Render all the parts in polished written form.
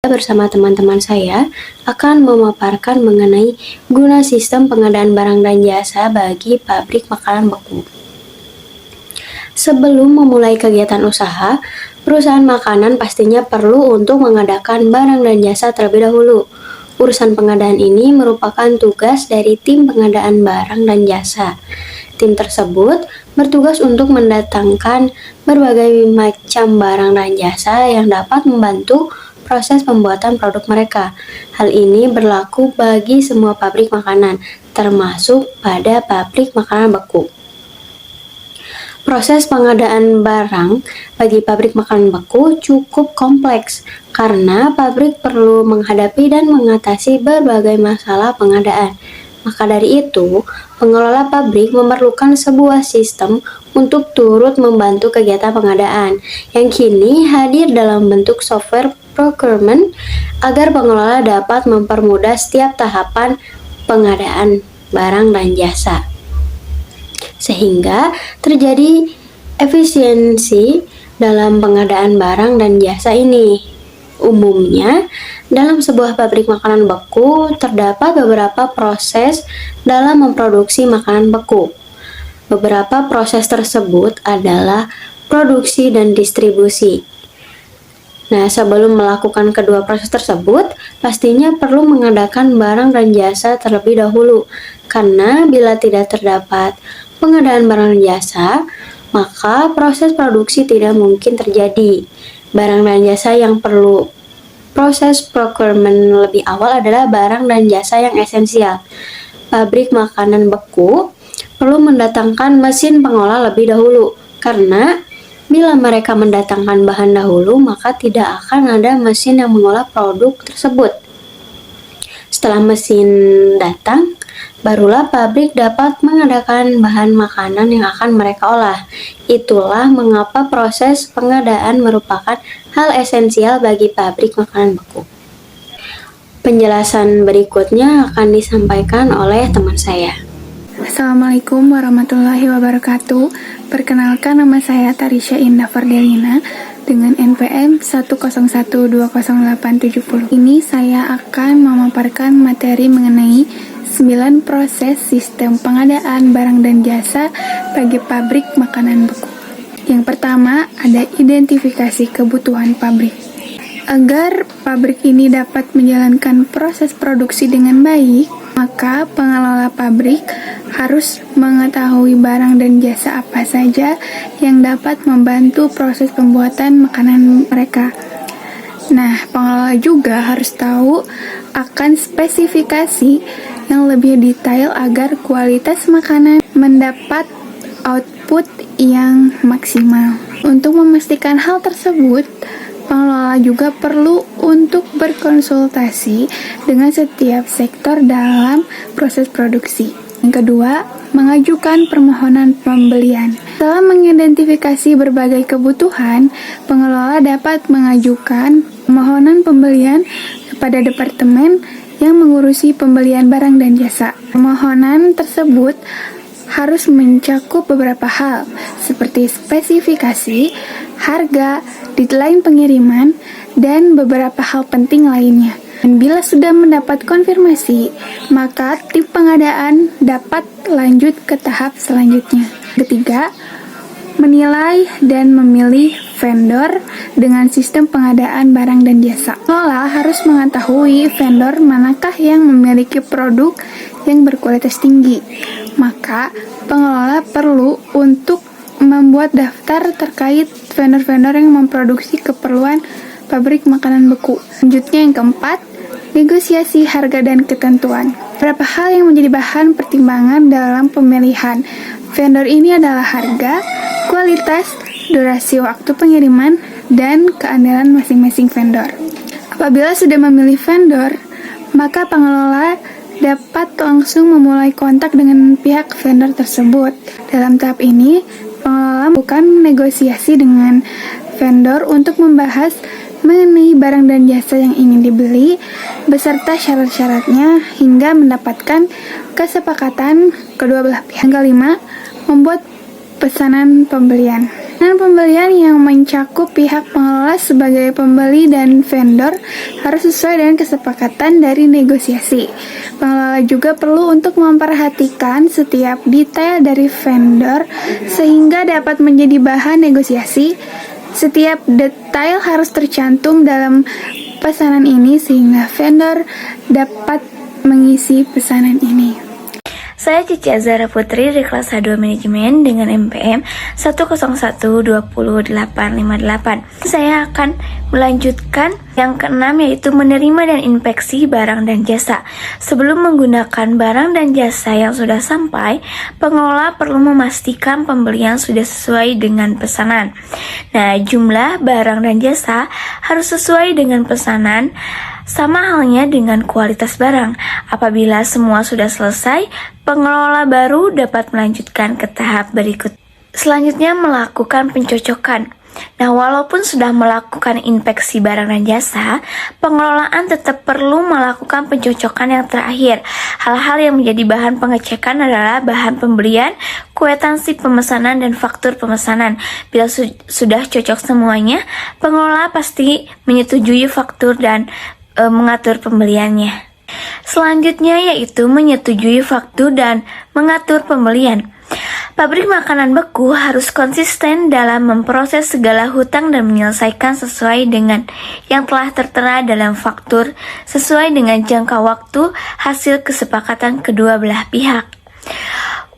bersama teman-teman saya akan memaparkan mengenai guna sistem pengadaan barang dan jasa bagi pabrik makanan beku. Sebelum memulai kegiatan usaha, perusahaan makanan pastinya perlu untuk mengadakan barang dan jasa terlebih dahulu. Urusan pengadaan ini merupakan tugas dari tim pengadaan barang dan jasa. Tim tersebut bertugas untuk mendatangkan berbagai macam barang dan jasa yang dapat membantu proses pembuatan produk mereka. Hal ini berlaku bagi semua pabrik makanan, termasuk pada pabrik makanan beku. Proses pengadaan barang bagi pabrik makanan beku cukup kompleks karena pabrik perlu menghadapi dan mengatasi berbagai masalah pengadaan. Maka dari itu, pengelola pabrik memerlukan sebuah sistem untuk turut membantu kegiatan pengadaan yang kini hadir dalam bentuk software procurement agar pengelola dapat mempermudah setiap tahapan pengadaan barang dan jasa, sehingga terjadi efisiensi dalam pengadaan barang dan jasa ini. Umumnya, dalam sebuah pabrik makanan beku terdapat beberapa proses dalam memproduksi makanan beku. Beberapa proses tersebut adalah produksi dan distribusi. Nah, sebelum melakukan kedua proses tersebut, pastinya perlu mengadakan barang dan jasa terlebih dahulu, karena bila tidak terdapat pengadaan barang dan jasa, maka proses produksi tidak mungkin terjadi. Barang dan jasa yang perlu proses procurement lebih awal adalah barang dan jasa yang esensial. Pabrik makanan beku perlu mendatangkan mesin pengolah lebih dahulu, karena bila mereka mendatangkan bahan dahulu, maka tidak akan ada mesin yang mengolah produk tersebut. Setelah mesin datang, barulah pabrik dapat mengadakan bahan makanan yang akan mereka olah. Itulah mengapa proses pengadaan merupakan hal esensial bagi pabrik makanan beku. Penjelasan berikutnya akan disampaikan oleh teman saya. Assalamualaikum warahmatullahi wabarakatuh. Perkenalkan, nama saya Tarisha Indah Fardelina dengan NPM 1012087. Ini saya akan memaparkan materi mengenai 9 proses sistem pengadaan barang dan jasa bagi pabrik makanan beku. Yang pertama, ada identifikasi kebutuhan pabrik. Agar pabrik ini dapat menjalankan proses produksi dengan baik, maka pengelola pabrik harus mengetahui barang dan jasa apa saja yang dapat membantu proses pembuatan makanan mereka. Nah, pengelola juga harus tahu akan spesifikasi yang lebih detail agar kualitas makanan mendapat output yang maksimal. Untuk memastikan hal tersebut, pengelola juga perlu untuk berkonsultasi dengan setiap sektor dalam proses produksi. Yang kedua, mengajukan permohonan pembelian. Setelah mengidentifikasi berbagai kebutuhan, pengelola dapat mengajukan permohonan pembelian kepada departemen yang mengurusi pembelian barang dan jasa. Permohonan tersebut harus mencakup beberapa hal, seperti spesifikasi, harga, deadline pengiriman, dan beberapa hal penting lainnya. Dan bila sudah mendapat konfirmasi, maka tim pengadaan dapat lanjut ke tahap selanjutnya. Ketiga, menilai dan memilih vendor dengan sistem pengadaan barang dan jasa. Pengelola harus mengetahui vendor manakah yang memiliki produk yang berkualitas tinggi. Maka, pengelola perlu untuk membuat daftar terkait vendor-vendor yang memproduksi keperluan pabrik makanan beku. Selanjutnya yang keempat, negosiasi harga dan ketentuan. Beberapa hal yang menjadi bahan pertimbangan dalam pemilihan vendor ini adalah harga, kualitas, durasi waktu pengiriman, dan keandalan masing-masing vendor. Apabila sudah memilih vendor, maka pengelola dapat langsung memulai kontak dengan pihak vendor tersebut. Dalam tahap ini, pengelola melakukan negosiasi dengan vendor untuk membahas mengenai barang dan jasa yang ingin dibeli beserta syarat-syaratnya hingga mendapatkan kesepakatan kedua belah pihak. Yang kelima, membuat pesanan pembelian. Dan pembelian yang mencakup pihak pengelola sebagai pembeli dan vendor harus sesuai dengan kesepakatan dari negosiasi. Pengelola juga perlu untuk memperhatikan setiap detail dari vendor sehingga dapat menjadi bahan negosiasi. Setiap detail harus tercantum dalam pesanan ini sehingga vendor dapat mengisi pesanan ini. Saya Cici Azhara Putri dari kelas A2 Manajemen dengan MPM 101208858. Saya akan melanjutkan yang keenam, yaitu menerima dan inspeksi barang dan jasa. Sebelum menggunakan barang dan jasa yang sudah sampai, pengelola perlu memastikan pembelian sudah sesuai dengan pesanan. Nah, jumlah barang dan jasa harus sesuai dengan pesanan. Sama halnya dengan kualitas barang. Apabila semua sudah selesai, pengelola baru dapat melanjutkan ke tahap berikut. Selanjutnya, melakukan pencocokan. Nah, walaupun sudah melakukan inspeksi barang dan jasa, pengelolaan tetap perlu melakukan pencocokan yang terakhir. Hal-hal yang menjadi bahan pengecekan adalah bahan pembelian, kwitansi pemesanan, dan faktur pemesanan. Bila sudah cocok semuanya, pengelola pasti menyetujui faktur dan mengatur pembeliannya. Selanjutnya yaitu menyetujui faktur dan mengatur pembelian. Pabrik makanan beku harus konsisten dalam memproses segala hutang dan menyelesaikan sesuai dengan yang telah tertera dalam faktur sesuai dengan jangka waktu hasil kesepakatan kedua belah pihak.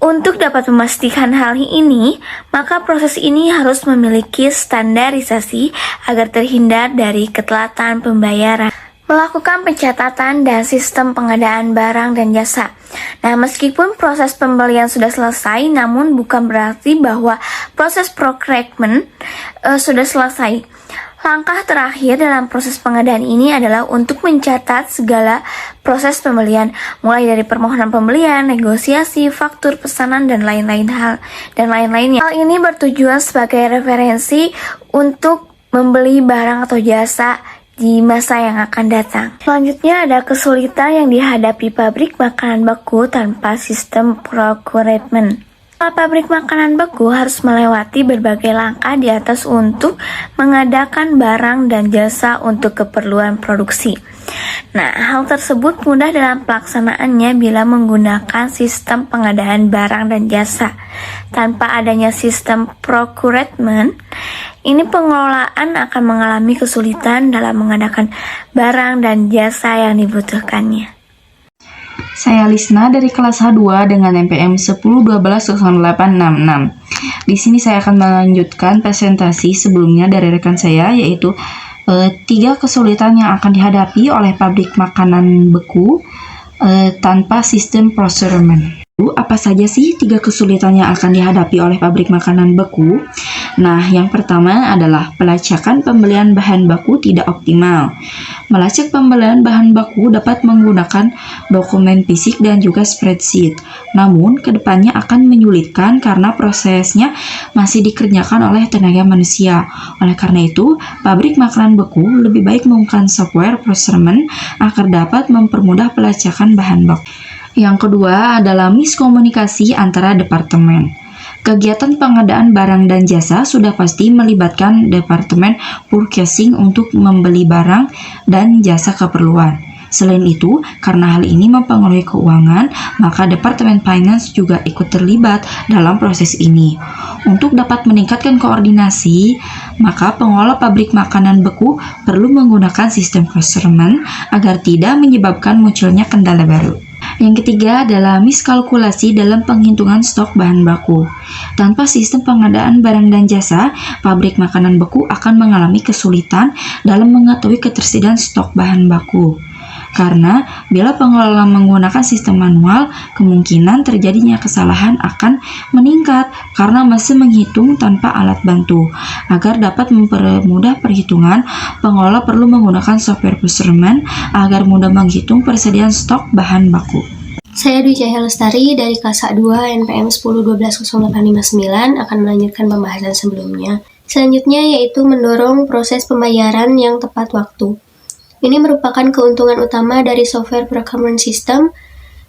Untuk dapat memastikan hal ini, maka proses ini harus memiliki standarisasi agar terhindar dari ketelatan pembayaran. Melakukan pencatatan dan sistem pengadaan barang dan jasa. Nah, meskipun proses pembelian sudah selesai, namun bukan berarti bahwa proses procurement sudah selesai. Langkah terakhir dalam proses pengadaan ini adalah untuk mencatat segala proses pembelian, mulai dari permohonan pembelian, negosiasi, faktur pesanan, dan lainlainnya. Hal ini bertujuan sebagai referensi untuk membeli barang atau jasa di masa yang akan datang. Selanjutnya ada kesulitan yang dihadapi pabrik makanan beku tanpa sistem procurement. Pabrik makanan beku harus melewati berbagai langkah di atas untuk mengadakan barang dan jasa untuk keperluan produksi. Nah, hal tersebut mudah dalam pelaksanaannya bila menggunakan sistem pengadaan barang dan jasa. Tanpa adanya sistem procurement, ini pengelolaan akan mengalami kesulitan dalam mengadakan barang dan jasa yang dibutuhkannya. Saya Lisna dari kelas H2 dengan MPM 10120866. Di sini saya akan melanjutkan presentasi sebelumnya dari rekan saya, yaitu 3 kesulitan yang akan dihadapi oleh pabrik makanan beku tanpa sistem procurement. Apa saja sih 3 kesulitan yang akan dihadapi oleh pabrik makanan beku? Nah, yang pertama adalah pelacakan pembelian bahan baku tidak optimal. Melacak pembelian bahan baku dapat menggunakan dokumen fisik dan juga spreadsheet. Namun, kedepannya akan menyulitkan karena prosesnya masih dikerjakan oleh tenaga manusia. Oleh karena itu, pabrik makanan beku lebih baik menggunakan software procurement agar dapat mempermudah pelacakan bahan baku. Yang kedua adalah miskomunikasi antara departemen. Kegiatan pengadaan barang dan jasa sudah pasti melibatkan departemen purchasing untuk membeli barang dan jasa keperluan. Selain itu, karena hal ini mempengaruhi keuangan, maka departemen finance juga ikut terlibat dalam proses ini. Untuk dapat meningkatkan koordinasi, maka pengelola pabrik makanan beku perlu menggunakan sistem procurement agar tidak menyebabkan munculnya kendala baru. Yang ketiga adalah miskalkulasi dalam penghitungan stok bahan baku. Tanpa sistem pengadaan barang dan jasa, pabrik makanan beku akan mengalami kesulitan dalam mengetahui ketersediaan stok bahan baku. Karena bila pengelola menggunakan sistem manual, kemungkinan terjadinya kesalahan akan meningkat karena masih menghitung tanpa alat bantu. Agar dapat mempermudah perhitungan, pengelola perlu menggunakan software procurement agar mudah menghitung persediaan stok bahan baku. Saya Dwi Cahya Lestari dari kelas A2 NPM 10120859 akan melanjutkan pembahasan sebelumnya. Selanjutnya yaitu mendorong proses pembayaran yang tepat waktu. Ini merupakan keuntungan utama dari software procurement system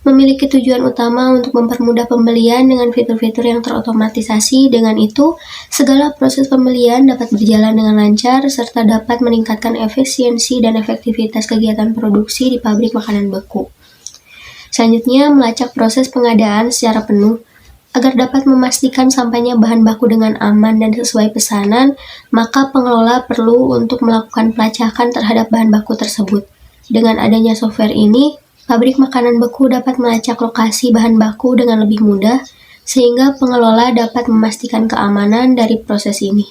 memiliki tujuan utama untuk mempermudah pembelian dengan fitur-fitur yang terotomatisasi. Dengan itu, segala proses pembelian dapat berjalan dengan lancar serta dapat meningkatkan efisiensi dan efektivitas kegiatan produksi di pabrik makanan beku. Selanjutnya, melacak proses pengadaan secara penuh. Agar dapat memastikan sampainya bahan baku dengan aman dan sesuai pesanan, maka pengelola perlu untuk melakukan pelacakan terhadap bahan baku tersebut. Dengan adanya software ini, pabrik makanan beku dapat melacak lokasi bahan baku dengan lebih mudah, sehingga pengelola dapat memastikan keamanan dari proses ini.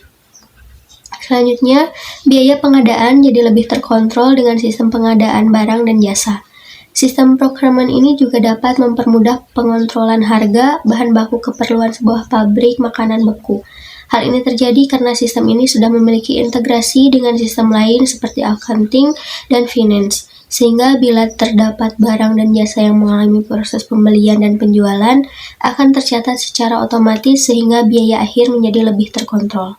Selanjutnya, biaya pengadaan jadi lebih terkontrol dengan sistem pengadaan barang dan jasa. Sistem procurement ini juga dapat mempermudah pengontrolan harga bahan baku keperluan sebuah pabrik makanan beku. Hal ini terjadi karena sistem ini sudah memiliki integrasi dengan sistem lain seperti accounting dan finance, sehingga bila terdapat barang dan jasa yang mengalami proses pembelian dan penjualan, akan tercatat secara otomatis sehingga biaya akhir menjadi lebih terkontrol.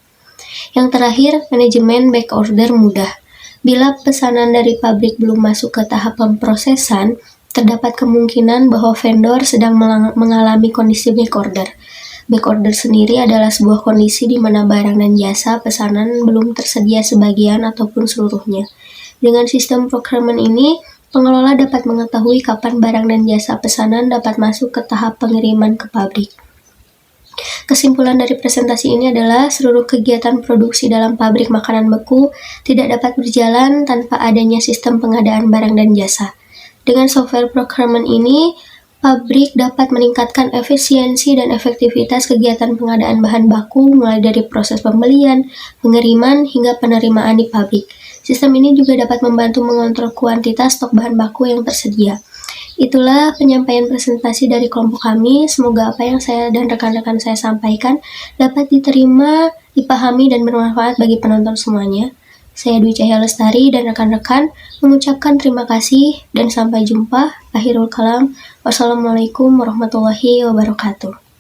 Yang terakhir, manajemen back order mudah. Bila pesanan dari pabrik belum masuk ke tahap pemprosesan, terdapat kemungkinan bahwa vendor sedang mengalami kondisi back order. Back order sendiri adalah sebuah kondisi di mana barang dan jasa pesanan belum tersedia sebagian ataupun seluruhnya. Dengan sistem procurement ini, pengelola dapat mengetahui kapan barang dan jasa pesanan dapat masuk ke tahap pengiriman ke pabrik. Kesimpulan dari presentasi ini adalah seluruh kegiatan produksi dalam pabrik makanan beku tidak dapat berjalan tanpa adanya sistem pengadaan barang dan jasa. Dengan software procurement ini, pabrik dapat meningkatkan efisiensi dan efektivitas kegiatan pengadaan bahan baku mulai dari proses pembelian, pengiriman, hingga penerimaan di pabrik. Sistem ini juga dapat membantu mengontrol kuantitas stok bahan baku yang tersedia. Itulah penyampaian presentasi dari kelompok kami. Semoga apa yang saya dan rekan-rekan saya sampaikan dapat diterima, dipahami, dan bermanfaat bagi penonton semuanya. Saya Dwi Cahya Lestari dan rekan-rekan mengucapkan terima kasih dan sampai jumpa. Akhirul kalam. Wassalamualaikum warahmatullahi wabarakatuh.